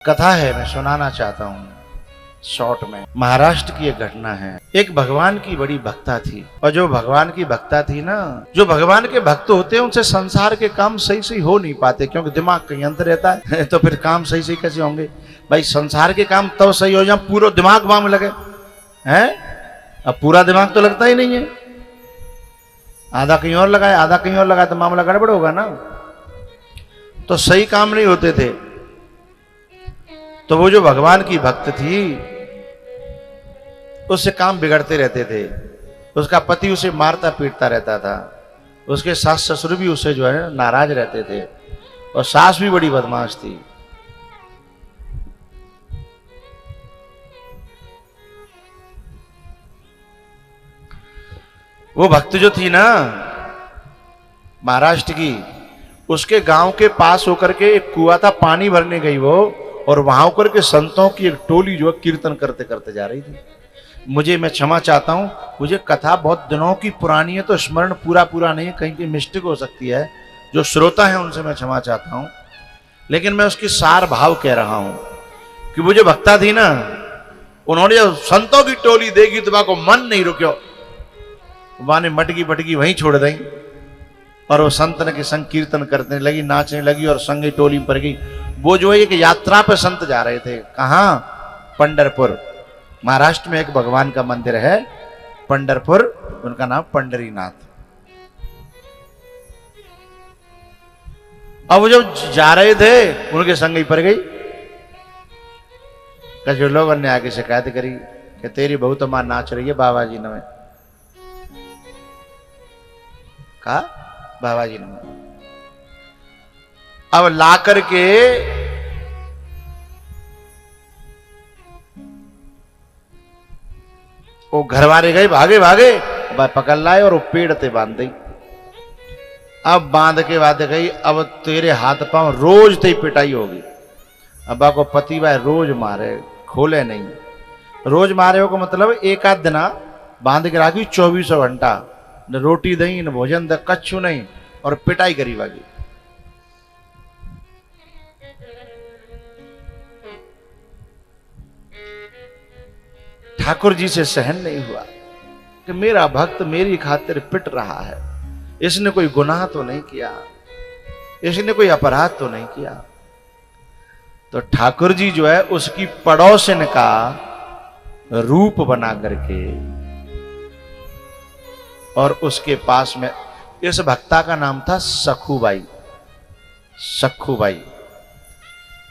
कथा है, मैं सुनाना चाहता हूँ शॉर्ट में। महाराष्ट्र की एक घटना है। एक भगवान की बड़ी भक्ता थी, और जो भगवान की भक्ता थी ना, जो भगवान के भक्त होते हैं उनसे संसार के काम सही सही हो नहीं पाते, क्योंकि दिमाग कहीं अंदर रहता है तो फिर काम सही सही कैसे होंगे भाई। संसार के काम तब सही हो जब पूरा दिमाग वहां में लगे हैं। अब पूरा दिमाग तो लगता ही नहीं है, आधा कहीं और लगाए आधा कहीं और लगाए तो मामला गड़बड़ होगा ना, तो सही काम नहीं होते थे। तो वो जो भगवान की भक्त थी उससे काम बिगड़ते रहते थे। उसका पति उसे मारता पीटता रहता था, उसके सास ससुर भी उससे जो है नाराज रहते थे, और सास भी बड़ी बदमाश थी। वो भक्त जो थी ना महाराष्ट्र की, उसके गांव के पास होकर के एक कुआं था, पानी भरने गई वो, और वहां होकर के संतों की एक टोली जो कीर्तन करते करते जा रही थी। मैं क्षमा चाहता हूं, मुझे कथा बहुत दिनों की पुरानी है तो स्मरण पूरा नहीं, कहीं की मिस्टेक हो सकती है। जो श्रोता है उनसे मैं क्षमा चाहता हूं, लेकिन मैं उसकी सार भाव कह रहा हूं कि वो जो भक्ता थी ना, उन्होंने जब संतों की टोली देखी तो को मन नहीं रुक्यो, वहां ने मटकी पटकी वहीं छोड़ दी, और वो संतन के संग कीर्तन करने लगी, नाचने लगी, और संग टोली पर गई। वो जो है एक यात्रा पे संत जा रहे थे। कहां? पंढरपुर। महाराष्ट्र में एक भगवान का मंदिर है पंढरपुर, उनका नाम पंढरीनाथ। अब वो जब जा रहे थे उनके संग ही पर गई। कुछ लोगों ने आके शिकायत करी कि तेरी बहू तो मां नाच रही है बाबा जी ने। कहा बाबा जी ने। अब ला करके वो घर वाले गए, भागे भागे पकड़ लाए और वो पेड़ ते बांध दी। अब बांध के बाद गई, अब तेरे हाथ पांव रोज ते पिटाई होगी। अब्बा को पति भाई रोज मारे, खोले नहीं। रोज मारे हो को मतलब एक आध दिन बांध के राखी 24 घंटा, न रोटी दही न भोजन द कच्छु नहीं, और पिटाई करी बागी। ठाकुर जी से सहन नहीं हुआ कि मेरा भक्त मेरी खातिर पिट रहा है, इसने कोई गुनाह तो नहीं किया, इसने कोई अपराध तो नहीं किया। तो ठाकुर जी जो है उसकी पड़ोसन का रूप बना करके, और उसके पास में इस भक्ता का नाम था सखूबाई। सखूबाई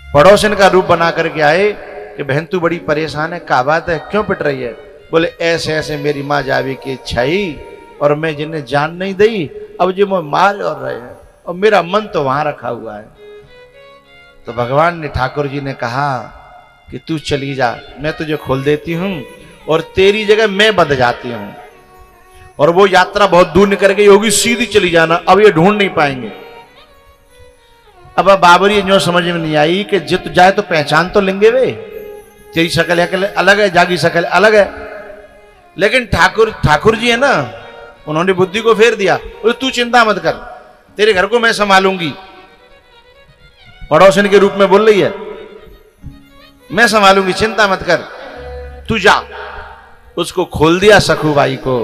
पड़ोसन का रूप बना करके आए कि बहन तू बड़ी परेशान है, क्या बात है, क्यों पिट रही है? बोले ऐसे ऐसे मेरी माँ जावे की इच्छा ही, और मैं जिन्हें जान नहीं दी, अब जो मैं मार और रहे हैं, और मेरा मन तो वहां रखा हुआ है। तो भगवान ने, ठाकुर जी ने कहा कि तू चली जा, मैं तुझे खोल देती हूं, और तेरी जगह मैं बंध जाती हूं। और वो यात्रा बहुत दूर निकल गई होगी, सीधी चली जाना, अब ये ढूंढ नहीं पाएंगे। अब बाबरी जो समझ में नहीं आई कि जित जाए तो पहचान तो लेंगे वे, तेरी शक्ल अलग है, जागी शक्ल अलग है। लेकिन ठाकुर जी है ना, उन्होंने बुद्धि को फेर दिया, बोले तू चिंता मत कर, तेरे घर को मैं संभालूंगी। पड़ोसन के रूप में बोल रही है, मैं संभालूंगी, चिंता मत कर, तू जा। उसको खोल दिया सखूबाई को,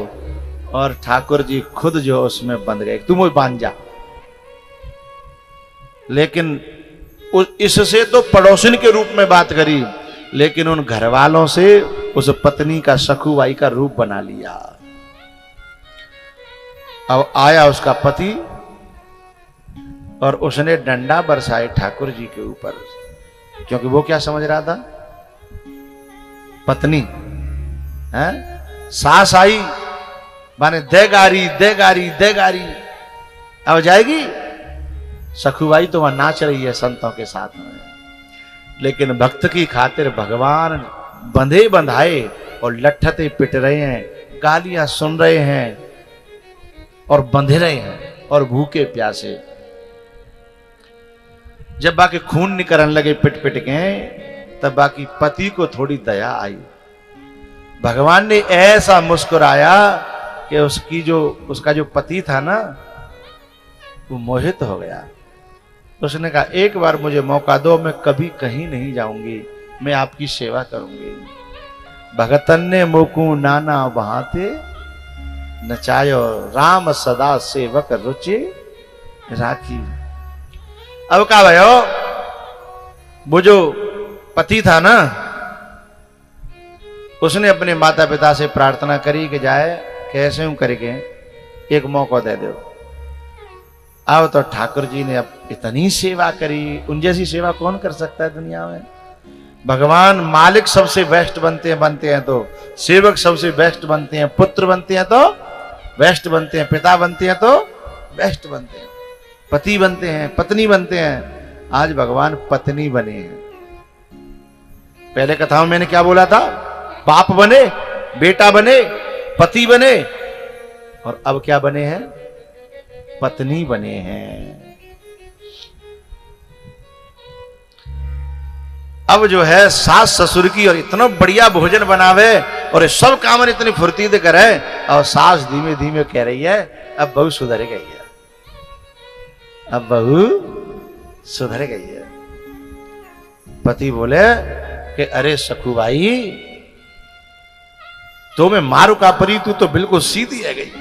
और ठाकुर जी खुद जो उसमें बंध गए, तुम वो बांध जा। लेकिन इससे तो पड़ोसन के रूप में बात करी, लेकिन उन घर वालों से उस पत्नी का सखूबाई का रूप बना लिया। अब आया उसका पति, और उसने डंडा बरसाए ठाकुर जी के ऊपर, क्योंकि वो क्या समझ रहा था, पत्नी है, सास आई माने देगारी देगारी देगारी, अब जाएगी। सखूबाई तो वहां नाच रही है संतों के साथ में, लेकिन भक्त की खातिर भगवान बंधे बंधाए और लठते पिट रहे हैं, गालियां सुन रहे हैं, और बंधे रहे हैं, और भूखे प्यासे। जब बाकी खून निकलने लगे पिट पिट के, तब बाकी पति को थोड़ी दया आई। भगवान ने ऐसा मुस्कुराया कि उसका जो पति था ना, वो मोहित हो गया। उसने कहा एक बार मुझे मौका दो, मैं कभी कहीं नहीं जाऊंगी, मैं आपकी सेवा करूंगी। भगतन ने मोकू नाना बहाते, नचायो राम सदा सेवक रुचि राखी। अब क्या भयो, वो जो पति था ना, उसने अपने माता पिता से प्रार्थना करी कि जाए कैसे हूं करके एक मौका दे दो। अब तो ठाकुर जी ने अब इतनी सेवा करी, उन जैसी सेवा कौन कर सकता है दुनिया में। भगवान मालिक सबसे बेस्ट बनते हैं तो सेवक सबसे बेस्ट बनते हैं, पुत्र बनते हैं तो बेस्ट बनते हैं, पिता बनते हैं तो बेस्ट बनते हैं, पति बनते हैं, पत्नी बनते हैं। आज भगवान पत्नी बने हैं। पहले कथाओं में मैंने क्या बोला था, बाप बने, बेटा बने, पति बने, और अब क्या बने हैं, पत्नी बने हैं। अब जो है सास ससुर की और इतना बढ़िया भोजन बनावे और ये सब काम इतनी फुर्ती से करे, और सास धीमे धीमे कह रही है अब बहू सुधर गई है, अब बहू सुधर गई है। पति बोले कि अरे सखू भाई, तो मैं मारू का परी, तू तो बिल्कुल सीधी है गई,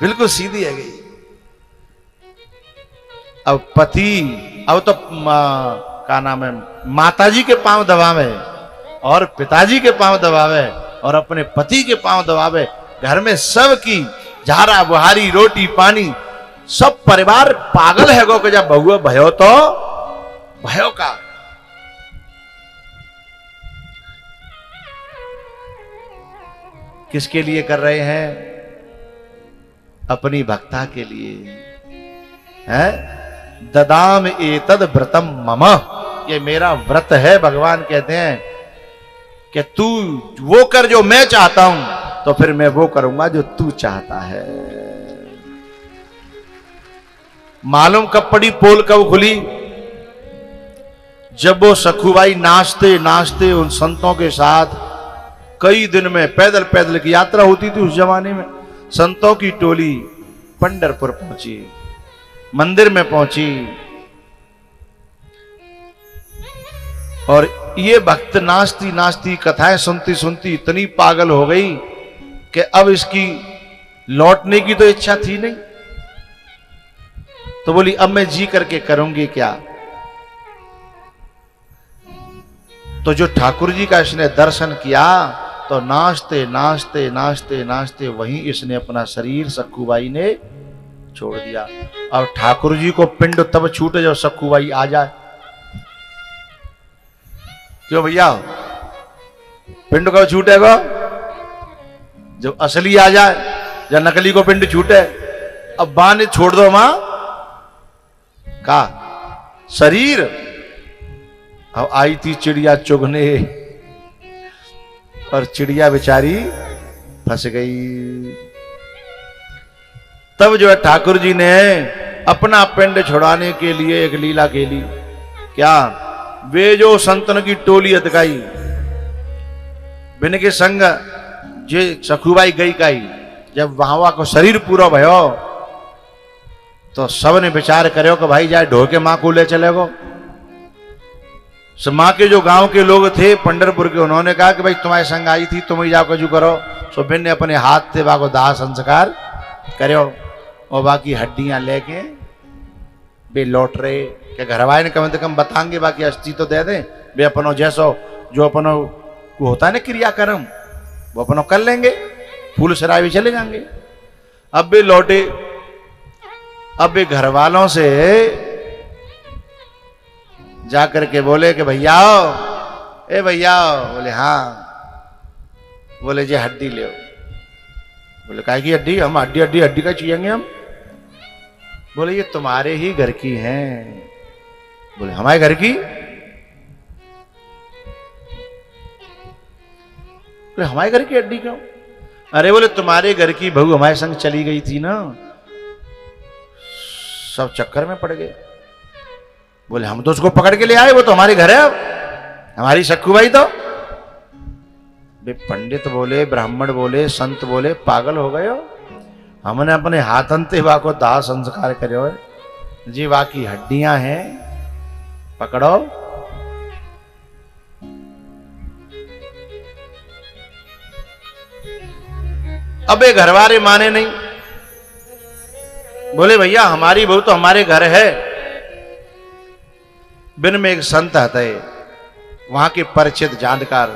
बिल्कुल सीधी है गई। अब पति अब तो क्या नाम है, माताजी के पांव दबावे और पिताजी के पांव दबावे और अपने पति के पांव दबावे। घर में सब की झारा बुहारी रोटी पानी, सब परिवार पागल है गो कि जब बहुआ भयो तो भयो का। किसके लिए कर रहे हैं, अपनी भक्ता के लिए है। ददाम एतद व्रतम मम, ये मेरा व्रत है। भगवान कहते हैं कि तू वो कर जो मैं चाहता हूं, तो फिर मैं वो करूंगा जो तू चाहता है। मालूम कब पड़ी पोल, कब खुली, जब वो सखुबाई नाचते नाचते उन संतों के साथ कई दिन में पैदल पैदल की यात्रा होती थी उस जमाने में। संतों की टोली पंढरपुर पहुंची, मंदिर में पहुंची, और ये भक्त नाचती नाचती कथाएं सुनती सुनती इतनी पागल हो गई कि अब इसकी लौटने की तो इच्छा थी नहीं। तो बोली अब मैं जी करके करूंगी क्या। तो जो ठाकुर जी का इसने दर्शन किया, तो नाचते नाचते नाचते नाचते वहीं इसने अपना शरीर सखुबाई ने छोड़ दिया। और ठाकुर जी को पिंड तब छूटे जब सखुबाई आ जाए। क्यों भैया, पिंड कब छूटेगा, जब असली आ जाए, जब नकली को पिंड छूटे। अब बाने छोड़ दो मां का शरीर। अब आई थी चिड़िया चुगने, और चिड़िया बेचारी फंस गई। तब जो है ठाकुर जी ने अपना पिंड छुड़ाने के लिए एक लीला खेली। क्या, वे जो संतन की टोली अतकाई बिन के संग जे सखुबाई गई काई, जब वहां को शरीर पूरा भयो, तो सब ने विचार करो कि भाई जाए ढो के मां को ले चलेगो। मां के जो गांव के लोग थे पंढरपुर के, उन्होंने कहा कि भाई तुम्हारे संग आई थी, तुम ही जाओ कजू करो। सो बिन ने अपने हाथ से बाको दाह संस्कार करो, और बाकी हड्डियां लेके वे लौट रहे कि घर वाले ने कम से कम बताएंगे, बाकी अस्थि तो दे दें। वे अपनों जैसो जो अपनों को होता है ना क्रियाक्रम, वो अपनों कर लेंगे, फूल सराय भी चले जाएंगे। अब वे लौटे। अब वे घर वालों से जाकर के बोले कि भैया, ए भैया, बोले हाँ। बोले जी हड्डी ले। बोले काय की हड्डी, हम हड्डी हड्डी हड्डी का चाहिए हम। बोले ये तुम्हारे ही घर की हैं। बोले हमारे घर की। बोले हमारे घर की हड्डी क्यों। अरे बोले तुम्हारे घर की बहू हमारे संग चली गई थी ना, सब चक्कर में पड़ गए। बोले हम तो उसको पकड़ के ले आए, वो तो हमारे घर है, अब हमारी सखुबाई तो। वे पंडित बोले, ब्राह्मण बोले, संत बोले पागल हो गए हो, हमने अपने हाथन ते को दाह संस्कार करो जी, बाकी हड्डियां हैं पकड़ो। अब ये घरवाले माने नहीं, बोले भैया हमारी बहू तो हमारे घर है। बिन में एक संत हते, वहां के परिचित जानकार,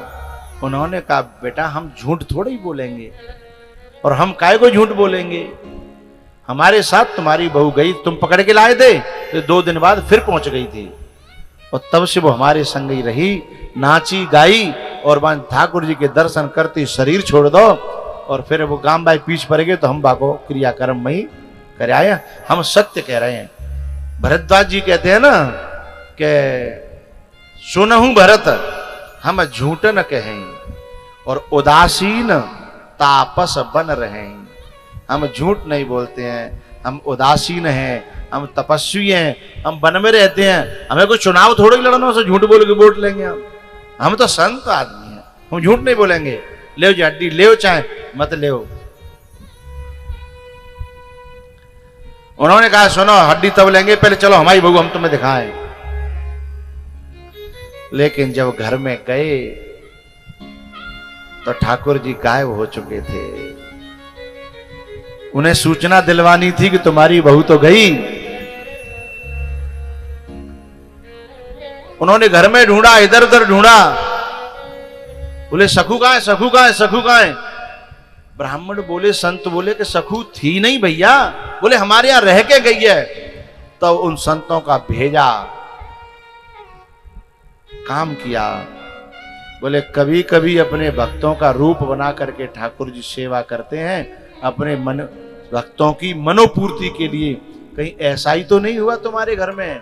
उन्होंने कहा बेटा हम झूठ थोड़ा ही बोलेंगे, और हम काय को झूठ बोलेंगे, हमारे साथ तुम्हारी बहू गई, तुम पकड़ के लाए थे, तो 2 दिन बाद फिर पहुंच गई थी, और तब से वो हमारे संग ही रही, नाची गाई, और वहां ठाकुर जी के दर्शन करती शरीर छोड़ दो, और फिर वो गांव बाई पीछ पड़ गए, तो हम बाको क्रियाक्रम में ही कर आए। हम सत्य कह रहे हैं। भरद्वाज जी कहते हैं ना कि सुनहु भरत हम झूठ न कहें, और उदासीन तापस बन रहे। हम झूठ नहीं बोलते हैं, हम उदासीन हैं, हम तपस्वी हैं, हम वन में रहते हैं, हमें कोई चुनाव थोड़ा ही लड़ना से झूठ बोल के वोट लेंगे। हम तो संत आदमी हैं, हम झूठ नहीं बोलेंगे। ले जी हड्डी ले चाहे मत ले। उन्होंने कहा सुनो हड्डी तब लेंगे, पहले चलो हमारी बहू हम तुम्हें दिखाएं। लेकिन जब घर में गए तो ठाकुर जी गायब हो चुके थे। उन्हें सूचना दिलवानी थी कि तुम्हारी बहू तो गई। उन्होंने घर में ढूंढा, इधर उधर ढूंढा, बोले सखू कहां है, सखू कहां है, सखू कहां है। ब्राह्मण बोले, संत बोले कि सखू थी नहीं भैया, बोले हमारे यहां रह के गई है। तब तो उन संतों का भेजा काम किया। बोले कभी कभी अपने भक्तों का रूप बना करके ठाकुर जी सेवा करते हैं, अपने मन भक्तों की मनोपूर्ति के लिए। कहीं ऐसा ही तो नहीं हुआ तुम्हारे घर में।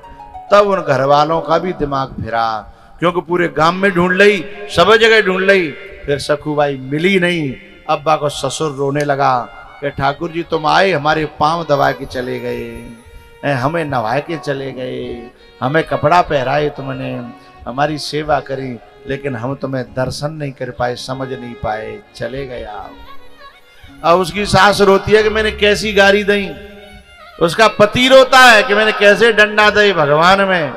तब उन घर वालों का भी दिमाग फिरा, क्योंकि पूरे गांव में ढूंढ ली, सब जगह ढूंढ ली, फिर सखूबाई मिली नहीं। अब्बा को ससुर रोने लगा कि ठाकुर जी तुम आए, हमारे पांव दबा के चले गए, हमें नवाए के चले गए, हमें कपड़ा पहराए, तुमने हमारी सेवा करी, लेकिन हम तुम्हें दर्शन नहीं कर पाए, समझ नहीं पाए, चले गए आप। अब उसकी सास रोती है कि मैंने कैसी गारी दी, उसका पति रोता है कि मैंने कैसे डंडा दी भगवान में।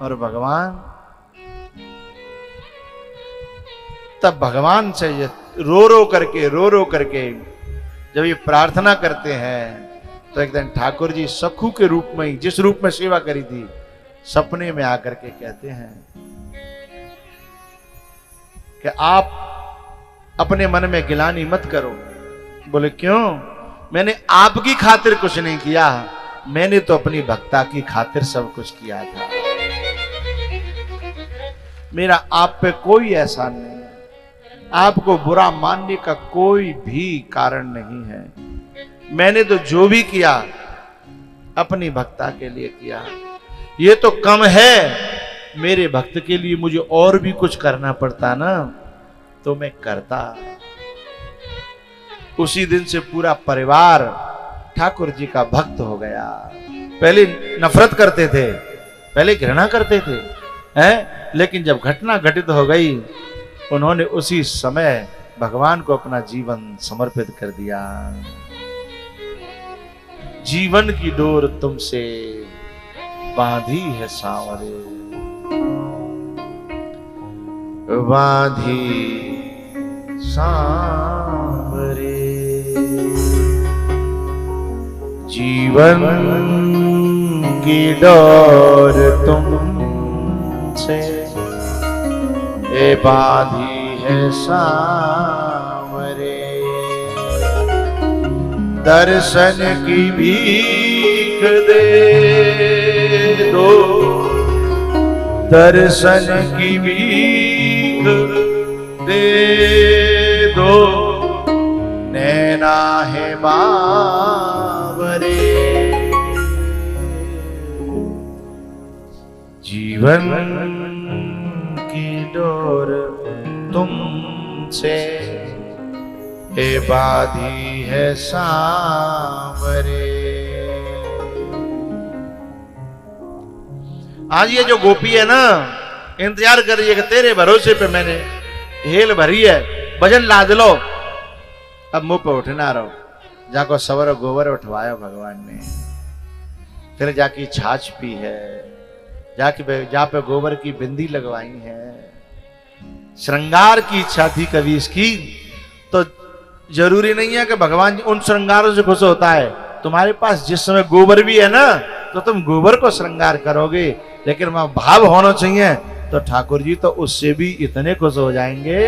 और भगवान तब भगवान से रो रो करके जब ये प्रार्थना करते हैं, तो एक दिन ठाकुर जी सखू के रूप में ही, जिस रूप में सेवा करी थी, सपने में आकर के कहते हैं कि आप अपने मन में गिलानी मत करो। बोले क्यों? मैंने आपकी खातिर कुछ नहीं किया, मैंने तो अपनी भक्ता की खातिर सब कुछ किया था। मेरा आप पे कोई एहसान नहीं, आपको बुरा मानने का कोई भी कारण नहीं है। मैंने तो जो भी किया अपनी भक्ता के लिए किया। ये तो कम है, मेरे भक्त के लिए मुझे और भी कुछ करना पड़ता ना, तो मैं करता। उसी दिन से पूरा परिवार ठाकुर जी का भक्त हो गया। पहले नफरत करते थे, पहले घृणा करते थे, हैं? लेकिन जब घटना घटित हो गई, उन्होंने उसी समय भगवान को अपना जीवन समर्पित कर दिया। जीवन की डोर तुमसे बांधी है सांवरे, बांधी सांवरे, जीवन की डोर तुमसे बांधी है सांवरे। दर्शन की भीख दे दो, दर्शन की भीख दे दो, नैना है बावरे। जीवन की डोर तुमसे बांधी है सांवरे। आज ये जो गोपी है ना, इंतजार कर रही है कि तेरे भरोसे पे मैंने हेल भरी है, भजन लाद लो, अब मुंह पे उठना रहो। जाको सवर गोबर उठवाया भगवान ने, फिर जाके छाछ पी है, जा पे गोबर की बिंदी लगवाई है। श्रृंगार की इच्छा थी कभी इसकी, तो जरूरी नहीं है कि भगवान उन श्रृंगारों से खुश होता है। तुम्हारे पास जिस समय गोबर भी है ना, तो तुम गोबर को श्रृंगार करोगे, लेकिन वहां भाव होना चाहिए, तो ठाकुर जी तो उससे भी इतने खुश हो जाएंगे